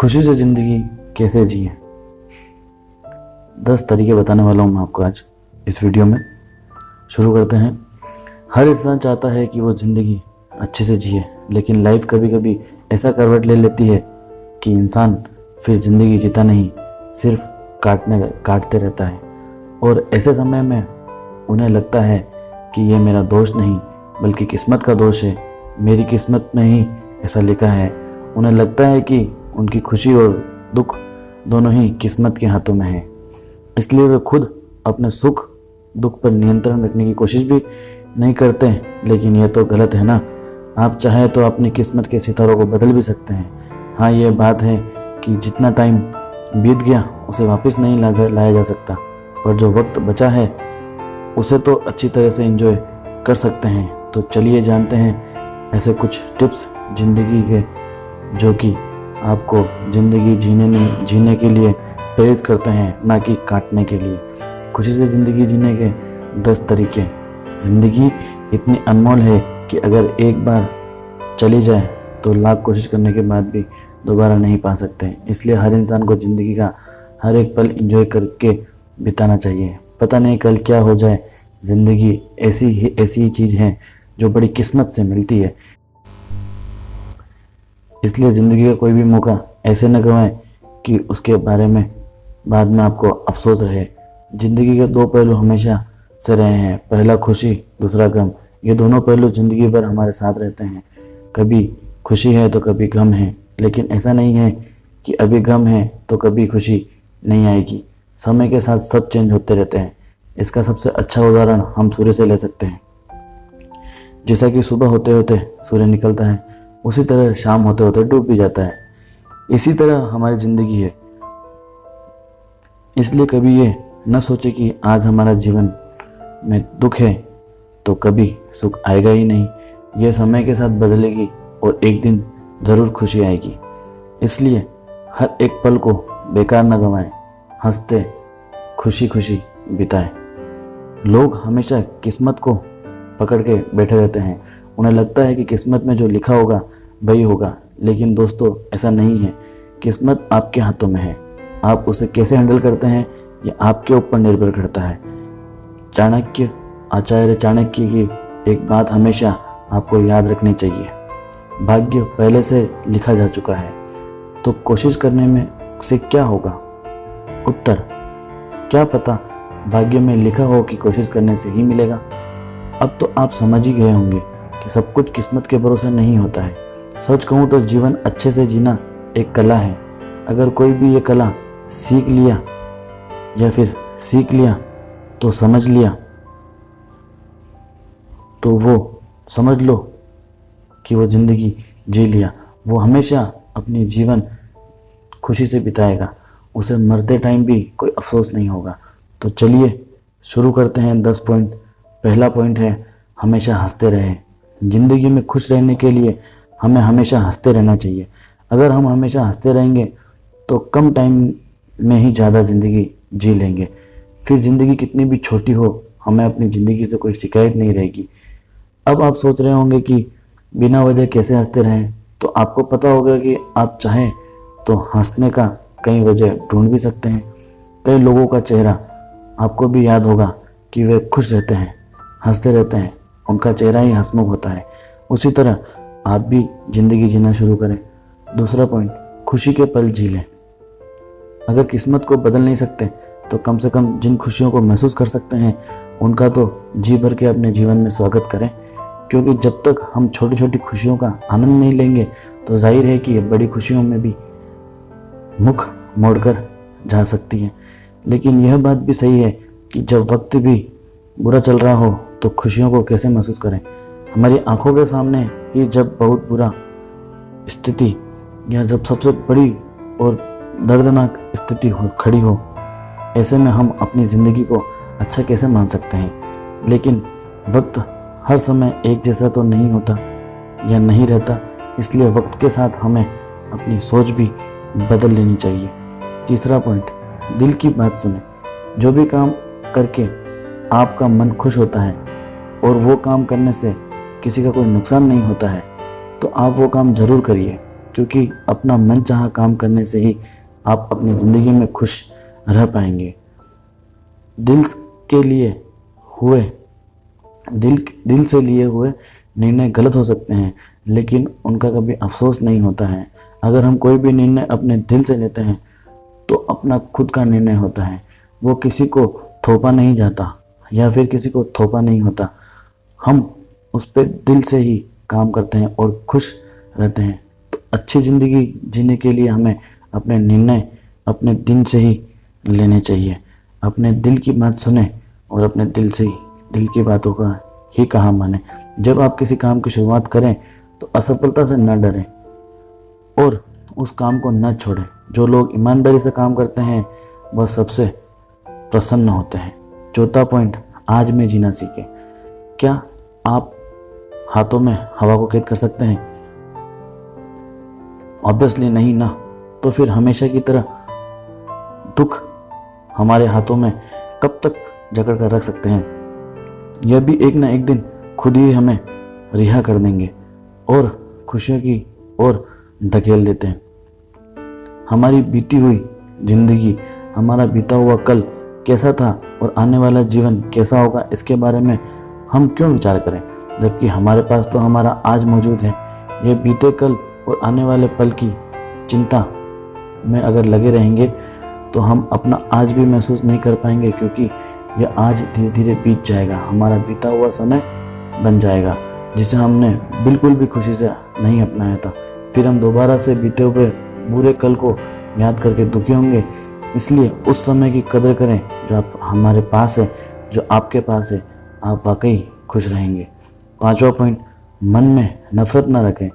खुशी से ज़िंदगी कैसे जिए, 10 तरीके बताने वाला हूँ मैं आपको आज इस वीडियो में। शुरू करते हैं। हर इंसान चाहता है कि वो ज़िंदगी अच्छे से जिए, लेकिन लाइफ कभी कभी ऐसा करवट ले लेती है कि इंसान फिर ज़िंदगी जीता नहीं, सिर्फ काटते रहता है। और ऐसे समय में उन्हें लगता है कि ये मेरा दोष नहीं बल्कि किस्मत का दोष है, मेरी किस्मत में ही ऐसा लिखा है। उन्हें लगता है कि उनकी खुशी और दुख दोनों ही किस्मत के हाथों में है, इसलिए वे खुद अपने सुख दुख पर नियंत्रण रखने की कोशिश भी नहीं करते। लेकिन यह तो गलत है ना। आप चाहे तो अपनी किस्मत के सितारों को बदल भी सकते हैं। हाँ, ये बात है कि जितना टाइम बीत गया उसे वापस नहीं लाया जा सकता, पर जो वक्त बचा है उसे तो अच्छी तरह से एंजॉय कर सकते हैं। तो चलिए जानते हैं ऐसे कुछ टिप्स ज़िंदगी के जो कि आपको ज़िंदगी जीने के लिए प्रेरित करते हैं, ना कि काटने के लिए। खुशी से ज़िंदगी जीने के 10 तरीके। ज़िंदगी इतनी अनमोल है कि अगर एक बार चली जाए तो लाख कोशिश करने के बाद भी दोबारा नहीं पा सकते। इसलिए हर इंसान को ज़िंदगी का हर एक पल एंजॉय करके बिताना चाहिए। पता नहीं कल क्या हो जाए। ज़िंदगी ऐसी ही चीज़ है जो बड़ी किस्मत से मिलती है, इसलिए ज़िंदगी का कोई भी मौका ऐसे न गंवाएं कि उसके बारे में बाद में आपको अफसोस रहे। ज़िंदगी के 2 पहलू हमेशा से रहे हैं, पहला खुशी, दूसरा गम। ये दोनों पहलू ज़िंदगी भर हमारे साथ रहते हैं। कभी खुशी है तो कभी गम है, लेकिन ऐसा नहीं है कि अभी गम है तो कभी खुशी नहीं आएगी। समय के साथ सब चेंज होते रहते हैं। इसका सबसे अच्छा उदाहरण हम सूर्य से ले सकते हैं। जैसा कि सुबह होते होते सूर्य निकलता है, उसी तरह शाम होते होते डूब भी जाता है। इसी तरह हमारी ज़िंदगी है। इसलिए कभी ये न सोचे कि आज हमारा जीवन में दुख है तो कभी सुख आएगा ही नहीं। यह समय के साथ बदलेगी और एक दिन ज़रूर खुशी आएगी। इसलिए हर एक पल को बेकार न गंवाएं, हंसते खुशी खुशी बिताएं। लोग हमेशा किस्मत को पकड़ के बैठे रहते हैं। उन्हें लगता है कि किस्मत में जो लिखा होगा वही होगा, लेकिन दोस्तों ऐसा नहीं है। किस्मत आपके हाथों में है। आप उसे कैसे हैंडल करते हैं ये आपके ऊपर निर्भर करता है। आचार्य चाणक्य की एक बात हमेशा आपको याद रखनी चाहिए, भाग्य पहले से लिखा जा चुका है, तो कोशिश करने में से क्या होगा। उत्तर, क्या पता भाग्य में लिखा हो कि कोशिश करने से ही मिलेगा। अब तो आप समझ ही गए होंगे कि सब कुछ किस्मत के भरोसे नहीं होता है। सच कहूँ तो जीवन अच्छे से जीना एक कला है। अगर कोई भी ये कला सीख लिया तो समझ लिया तो वो समझ लो कि वो ज़िंदगी जी लिया। वो हमेशा अपनी जीवन खुशी से बिताएगा, उसे मरते टाइम भी कोई अफसोस नहीं होगा। तो चलिए शुरू करते हैं 10 पॉइंट। पहला पॉइंट है, हमेशा हंसते रहें। ज़िंदगी में खुश रहने के लिए हमें हमेशा हंसते रहना चाहिए। अगर हम हमेशा हंसते रहेंगे तो कम टाइम में ही ज़्यादा ज़िंदगी जी लेंगे। फिर ज़िंदगी कितनी भी छोटी हो, हमें अपनी ज़िंदगी से कोई शिकायत नहीं रहेगी। अब आप सोच रहे होंगे कि बिना वजह कैसे हंसते रहें, तो आपको पता होगा कि आप चाहें तो हंसने का कई वजह ढूंढ भी सकते हैं। कई लोगों का चेहरा आपको भी याद होगा कि वे खुश रहते हैं, हंसते रहते हैं, उनका चेहरा ही हंसमुख होता है। उसी तरह आप भी ज़िंदगी जीना शुरू करें। दूसरा पॉइंट, खुशी के पल जी लें। अगर किस्मत को बदल नहीं सकते तो कम से कम जिन खुशियों को महसूस कर सकते हैं उनका तो जी भर के अपने जीवन में स्वागत करें, क्योंकि जब तक हम छोटी छोटी खुशियों का आनंद नहीं लेंगे तो जाहिर है कि बड़ी खुशियों में भी मुख मोड़कर जा सकती है। लेकिन यह बात भी सही है कि जब वक्त भी बुरा चल रहा हो तो खुशियों को कैसे महसूस करें। हमारी आंखों के सामने ही जब बहुत बुरा स्थिति या जब सबसे बड़ी और दर्दनाक स्थिति खड़ी हो, ऐसे में हम अपनी ज़िंदगी को अच्छा कैसे मान सकते हैं। लेकिन वक्त हर समय एक जैसा तो नहीं होता या नहीं रहता, इसलिए वक्त के साथ हमें अपनी सोच भी बदल लेनी चाहिए। तीसरा पॉइंट, दिल की बात सुने। जो भी काम करके आपका मन खुश होता है और वो काम करने से किसी का कोई नुकसान नहीं होता है तो आप वो काम ज़रूर करिए। क्योंकि अपना मनचाहा काम करने से ही आप अपनी ज़िंदगी में खुश रह पाएंगे। दिल के लिए हुए दिल से लिए हुए निर्णय गलत हो सकते हैं, लेकिन उनका कभी अफसोस नहीं होता है। अगर हम कोई भी निर्णय अपने दिल से लेते हैं तो अपना खुद का निर्णय होता है, वो किसी को थोपा नहीं जाता या फिर किसी को थोपा नहीं होता। हम उस पर दिल से ही काम करते हैं और खुश रहते हैं। तो अच्छी ज़िंदगी जीने के लिए हमें अपने निर्णय अपने दिल से ही लेने चाहिए। अपने दिल की बात सुने और अपने दिल से ही दिल की बातों का ही कहा माने। जब आप किसी काम की शुरुआत करें तो असफलता से न डरें और उस काम को न छोड़ें। जो लोग ईमानदारी से काम करते हैं वह सबसे प्रसन्न होते हैं। चौथा पॉइंट, आज में जीना सीखें। क्या आप हाथों में हवा को कैद कर सकते हैं? ऑब्वियसली नहीं ना। तो फिर हमेशा की तरह दुख हमारे हाथों में कब तक जकड़ कर रख सकते हैं? यह भी एक ना एक दिन खुद ही हमें रिहा कर देंगे और खुशियों की ओर धकेल देते हैं। हमारी बीती हुई जिंदगी, हमारा बीता हुआ कल कैसा था और आने वाला जीवन कैसा होगा, इसके बारे में हम क्यों विचार करें, जबकि हमारे पास तो हमारा आज मौजूद है। ये बीते कल और आने वाले पल की चिंता में अगर लगे रहेंगे तो हम अपना आज भी महसूस नहीं कर पाएंगे, क्योंकि यह आज धीरे धीरे बीत जाएगा। हमारा बीता हुआ समय बन जाएगा जिसे हमने बिल्कुल भी खुशी से नहीं अपनाया था। फिर हम दोबारा से बीते हुए बुरे कल को याद करके दुखी होंगे। इसलिए उस समय की कदर करें जो आप हमारे पास है, जो आपके पास है। आप वाकई खुश रहेंगे। पांचवा पॉइंट, मन में नफरत ना रखें।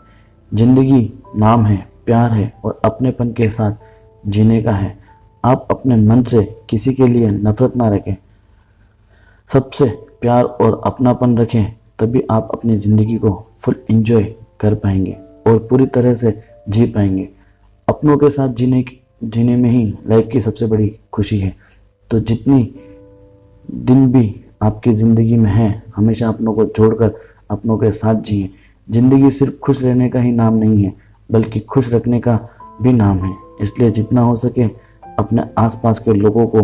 जिंदगी नाम है, प्यार है और अपनेपन के साथ जीने का है। आप अपने मन से किसी के लिए नफरत ना रखें, सबसे प्यार और अपनापन रखें, तभी आप अपनी ज़िंदगी को फुल एंजॉय कर पाएंगे और पूरी तरह से जी पाएंगे। अपनों के साथ जीने में ही लाइफ की सबसे बड़ी खुशी है। तो जितनी दिन भी आपकी ज़िंदगी में है, हमेशा अपनों को जोड़कर अपनों के साथ जिए। ज़िंदगी सिर्फ खुश रहने का ही नाम नहीं है, बल्कि खुश रखने का भी नाम है। इसलिए जितना हो सके अपने आसपास के लोगों को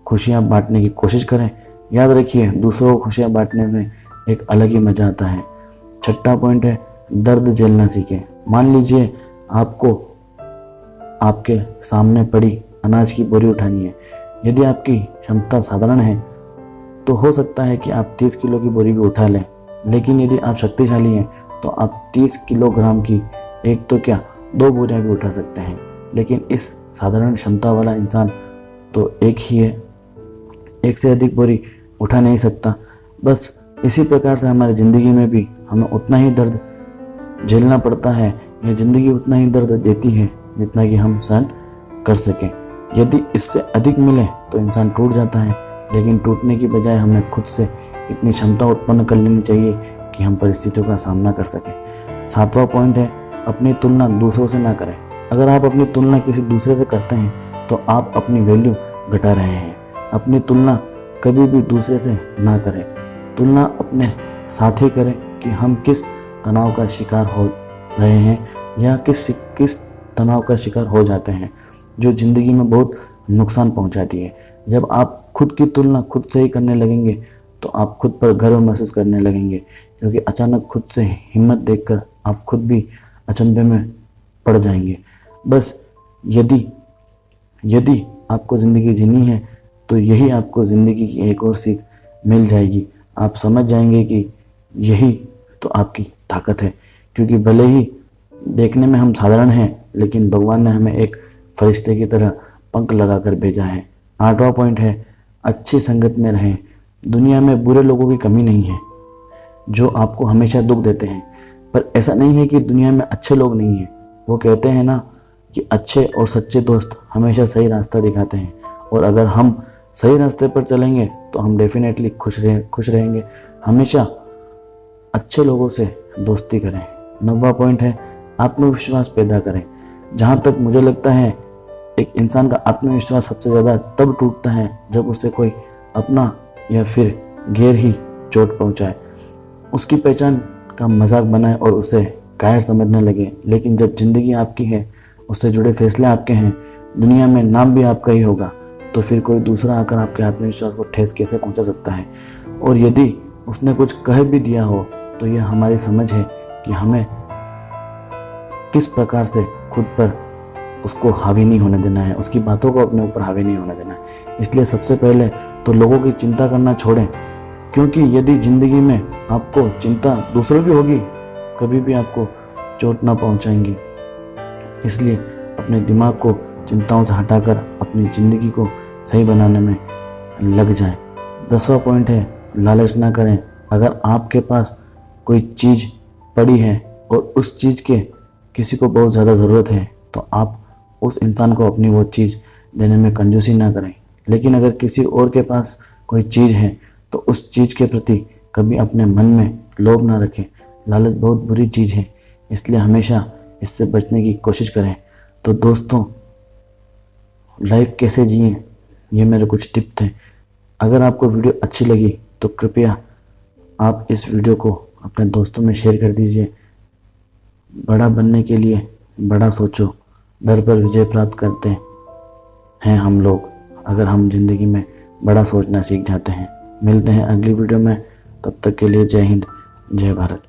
खुशियाँ बांटने की कोशिश करें। याद रखिए, दूसरों को खुशियाँ बांटने में एक अलग ही मज़ा आता है। छठा पॉइंट है, दर्द झेलना सीखें। मान लीजिए आपको आपके सामने पड़ी अनाज की बोरी उठानी है। यदि आपकी क्षमता साधारण है तो हो सकता है कि आप 30 किलो की बोरी भी उठा लें, लेकिन यदि आप शक्तिशाली हैं तो आप 30 किलोग्राम की एक तो क्या 2 बोरियां भी उठा सकते हैं। लेकिन इस साधारण क्षमता वाला इंसान तो एक ही है, एक से अधिक बोरी उठा नहीं सकता। बस इसी प्रकार से हमारी ज़िंदगी में भी हमें उतना ही दर्द झेलना पड़ता है। यह ज़िंदगी उतना ही दर्द देती है जितना कि हम सहन कर सकें। यदि इससे अधिक मिले तो इंसान टूट जाता है, लेकिन टूटने की बजाय हमें खुद से इतनी क्षमता उत्पन्न कर लेनी चाहिए कि हम परिस्थितियों का सामना कर सकें। सातवां पॉइंट है, अपनी तुलना दूसरों से ना करें। अगर आप अपनी तुलना किसी दूसरे से करते हैं तो आप अपनी वैल्यू घटा रहे हैं। अपनी तुलना कभी भी दूसरे से ना करें। तुलना अपने साथ ही करें कि हम किस तनाव का शिकार हो रहे हैं या किस तनाव का शिकार हो जाते हैं, जो ज़िंदगी में बहुत नुकसान पहुंचाती है। जब आप खुद की तुलना खुद से ही करने लगेंगे तो आप खुद पर गर्व महसूस करने लगेंगे, क्योंकि अचानक खुद से हिम्मत देखकर आप खुद भी अचंभे में पड़ जाएंगे। बस यदि आपको ज़िंदगी जीनी है तो यही आपको ज़िंदगी की एक और सीख मिल जाएगी। आप समझ जाएंगे कि यही तो आपकी ताकत है, क्योंकि भले ही देखने में हम साधारण हैं, लेकिन भगवान ने हमें एक फरिश्ते की तरह पंख लगाकर भेजा है। आठवां पॉइंट है, अच्छी संगत में रहें। दुनिया में बुरे लोगों की कमी नहीं है जो आपको हमेशा दुख देते हैं, पर ऐसा नहीं है कि दुनिया में अच्छे लोग नहीं हैं। वो कहते हैं ना कि अच्छे और सच्चे दोस्त हमेशा सही रास्ता दिखाते हैं, और अगर हम सही रास्ते पर चलेंगे तो हम डेफिनेटली खुश रहेंगे। हमेशा अच्छे लोगों से दोस्ती करें। 9वां पॉइंट है, आत्मविश्वास पैदा करें। जहाँ तक मुझे लगता है, एक इंसान का आत्मविश्वास सबसे ज़्यादा तब टूटता है जब उसे कोई अपना या फिर गैर ही चोट पहुँचाए, उसकी पहचान का मजाक बनाए और उसे कायर समझने लगे। लेकिन जब ज़िंदगी आपकी है, उससे जुड़े फैसले आपके हैं, दुनिया में नाम भी आपका ही होगा, तो फिर कोई दूसरा आकर आपके आत्मविश्वास को ठेस कैसे पहुंचा सकता है। और यदि उसने कुछ कह भी दिया हो तो यह हमारी समझ है कि हमें किस प्रकार से खुद पर उसको हावी नहीं होने देना है, उसकी बातों को अपने ऊपर हावी नहीं होने देना है। इसलिए सबसे पहले तो लोगों की चिंता करना छोड़ें, क्योंकि यदि ज़िंदगी में आपको चिंता दूसरों की होगी, कभी भी आपको चोट ना पहुंचाएंगी। इसलिए अपने दिमाग को चिंताओं से हटाकर अपनी ज़िंदगी को सही बनाने में लग जाएं। 10वां पॉइंट है, लालच ना करें। अगर आपके पास कोई चीज़ पड़ी है और उस चीज़ के किसी को बहुत ज़्यादा ज़रूरत है, तो आप उस इंसान को अपनी वो चीज़ देने में कंजूसी ना करें। लेकिन अगर किसी और के पास कोई चीज़ है तो उस चीज़ के प्रति कभी अपने मन में लोभ ना रखें। लालच बहुत बुरी चीज़ है, इसलिए हमेशा इससे बचने की कोशिश करें। तो दोस्तों, लाइफ कैसे जिएं, ये मेरे कुछ टिप थे। अगर आपको वीडियो अच्छी लगी तो कृपया आप इस वीडियो को अपने दोस्तों में शेयर कर दीजिए। बड़ा बनने के लिए बड़ा सोचो, डर पर विजय प्राप्त करते हैं हम लोग, अगर हम जिंदगी में बड़ा सोचना सीख जाते हैं। मिलते हैं अगली वीडियो में, तब तक के लिए जय हिंद, जय भारत।